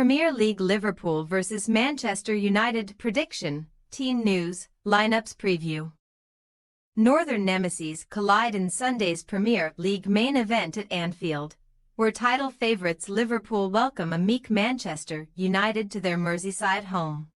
Premier League Liverpool vs Manchester United prediction, team news, lineups preview. Northern nemesis collide in Sunday's Premier League main event at Anfield, where title favourites Liverpool welcome a meek Manchester United to their Merseyside home.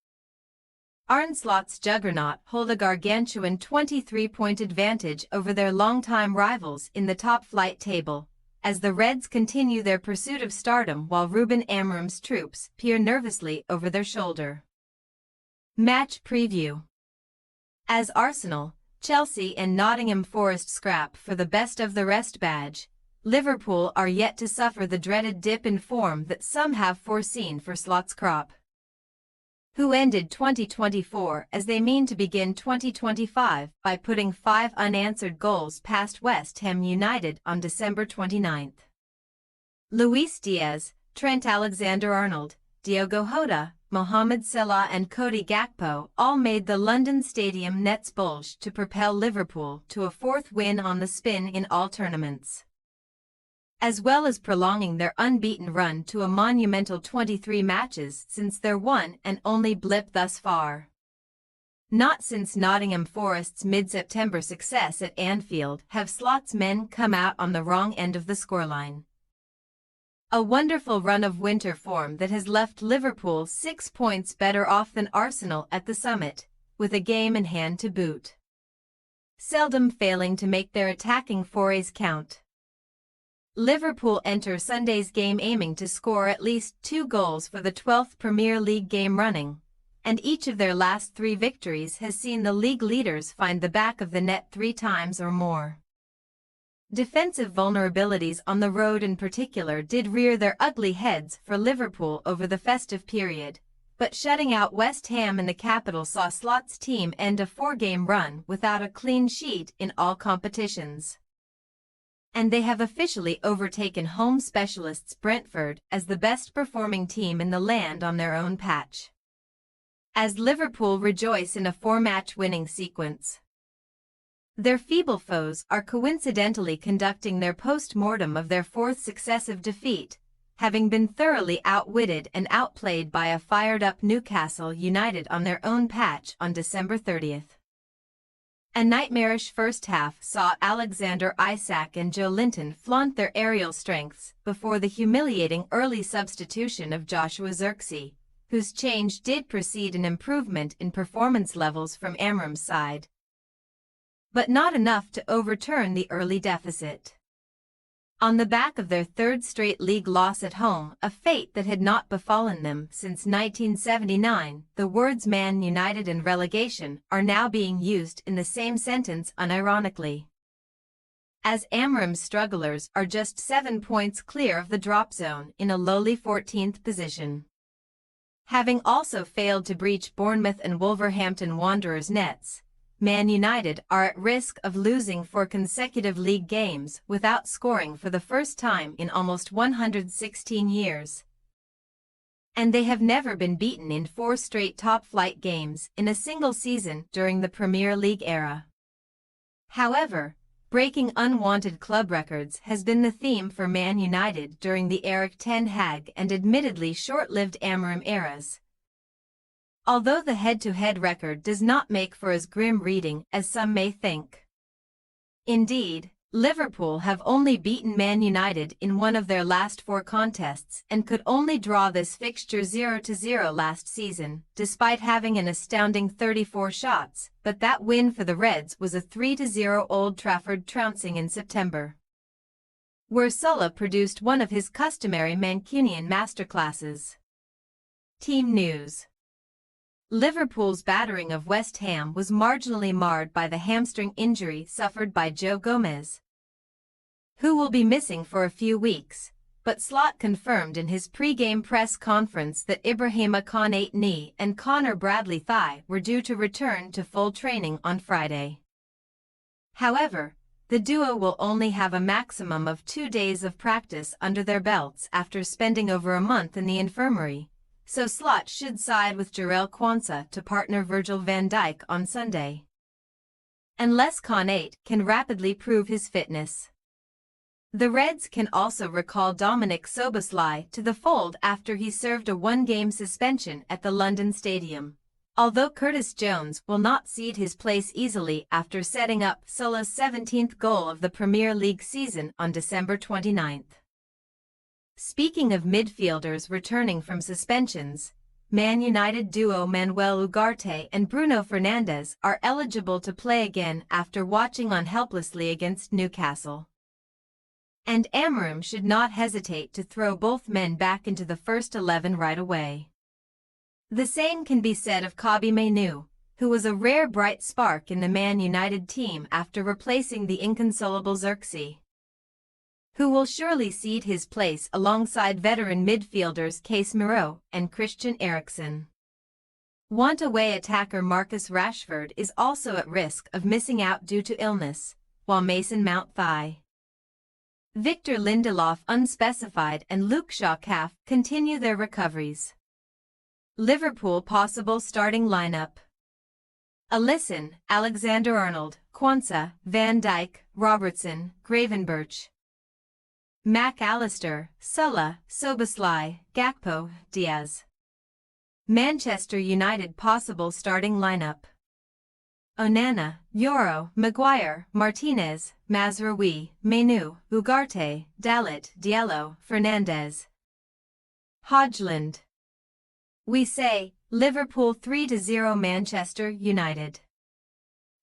Arne Slot's juggernaut hold a gargantuan 23-point advantage over their longtime rivals in the top-flight table, as the Reds continue their pursuit of stardom while Ruben Amorim's troops peer nervously over their shoulder. Match preview. As Arsenal, Chelsea and Nottingham Forest scrap for the best-of-the-rest badge, Liverpool are yet to suffer the dreaded dip in form that some have foreseen for Slot's crop, who ended 2024 as they mean to begin 2025 by putting 5 unanswered goals past West Ham United on December 29. Luis Diaz, Trent Alexander-Arnold, Diogo Jota, Mohamed Salah and Cody Gakpo all made the London Stadium nets bulge to propel Liverpool to a 4th win on the spin in all tournaments, as well as prolonging their unbeaten run to a monumental 23 matches since their one and only blip thus far. Not since Nottingham Forest's mid-September success at Anfield have Slot's men come out on the wrong end of the scoreline. A wonderful run of winter form that has left Liverpool 6 points better off than Arsenal at the summit, with a game in hand to boot, seldom failing to make their attacking forays count. Liverpool enter Sunday's game aiming to score at least 2 goals for the 12th Premier League game running, and each of their last 3 victories has seen the league leaders find the back of the net 3 times or more. Defensive vulnerabilities on the road in particular did rear their ugly heads for Liverpool over the festive period, but shutting out West Ham in the capital saw Slot's team end a 4-game run without a clean sheet in all competitions, and they have officially overtaken home specialists Brentford as the best-performing team in the land on their own patch, as Liverpool rejoice in a 4-match winning sequence. Their feeble foes are coincidentally conducting their post-mortem of their 4th successive defeat, having been thoroughly outwitted and outplayed by a fired-up Newcastle United on their own patch on December 30th. A nightmarish first half saw Alexander Isak and Joe Linton flaunt their aerial strengths before the humiliating early substitution of Joshua Zirkzee, whose change did precede an improvement in performance levels from Amorim's side, but not enough to overturn the early deficit. On the back of their 3rd straight league loss at home, a fate that had not befallen them since 1979, the words Man United and relegation are now being used in the same sentence unironically, as Amorim's strugglers are just 7 points clear of the drop zone in a lowly 14th position, having also failed to breach Bournemouth and Wolverhampton Wanderers' nets. Man United are at risk of losing 4 consecutive league games without scoring for the first time in almost 116 years. And they have never been beaten in 4 straight top-flight games in a single season during the Premier League era. However, breaking unwanted club records has been the theme for Man United during the Erik ten Hag and admittedly short-lived Amorim eras, although the head-to-head record does not make for as grim reading as some may think. Indeed, Liverpool have only beaten Man United in one of their last 4 contests and could only draw this fixture 0-0 last season, despite having an astounding 34 shots, but that win for the Reds was a 3-0 Old Trafford trouncing in September, where Sulla produced one of his customary Mancunian masterclasses. Team news. Liverpool's battering of West Ham was marginally marred by the hamstring injury suffered by Joe Gomez, who will be missing for a few weeks, but Slot confirmed in his pre-game press conference that Ibrahima Konate knee and Connor Bradley thigh were due to return to full training on Friday. However, the duo will only have a maximum of 2 days of practice under their belts after spending over a month in the infirmary, so Slot should side with Jarell Quansah to partner Virgil van Dijk on Sunday, unless Konate can rapidly prove his fitness. The Reds can also recall Dominic Szoboszlai to the fold after he served a one-game suspension at the London Stadium, although Curtis Jones will not cede his place easily after setting up Solo's 17th goal of the Premier League season on December 29. Speaking of midfielders returning from suspensions, Man United duo Manuel Ugarte and Bruno Fernandes are eligible to play again after watching on helplessly against Newcastle. And Amorim should not hesitate to throw both men back into the first 11 right away. The same can be said of Kobbie Mainoo, who was a rare bright spark in the Man United team after replacing the inconsolable Xerxes, who will surely cede his place alongside veteran midfielders Casemiro and Christian Eriksen. Want-away attacker Marcus Rashford is also at risk of missing out due to illness, while Mason Mount thigh, Victor Lindelof unspecified and Luke Shaw calf continue their recoveries. Liverpool possible starting lineup: Alisson, Alexander-Arnold, Quansah, Van Dijk, Robertson, Gravenberch, Mac Allister, Sulla, Szoboszlai, Gakpo, Diaz. Manchester United possible starting lineup: Onana, Yoro, Maguire, Martinez, Mazraoui, Mainoo, Ugarte, Dalit, Diallo, Fernandes, Højlund. We say, Liverpool 3-0 Manchester United.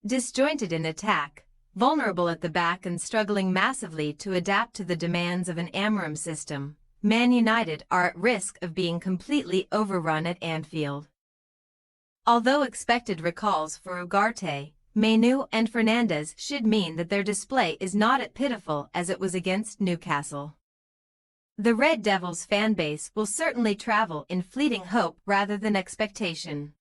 Disjointed in attack, vulnerable at the back and struggling massively to adapt to the demands of an Amorim system, Man United are at risk of being completely overrun at Anfield. Although expected recalls for Ugarte, Mainoo and Fernandes should mean that their display is not as pitiful as it was against Newcastle. The Red Devils fanbase will certainly travel in fleeting hope rather than expectation,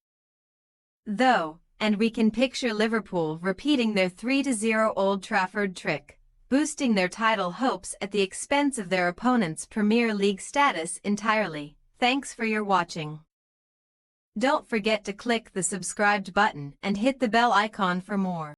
though, and we can picture Liverpool repeating their 3-0 Old Trafford trick, boosting their title hopes at the expense of their opponent's Premier League status entirely. Thanks for your watching. Don't forget to click the subscribed button and hit the bell icon for more.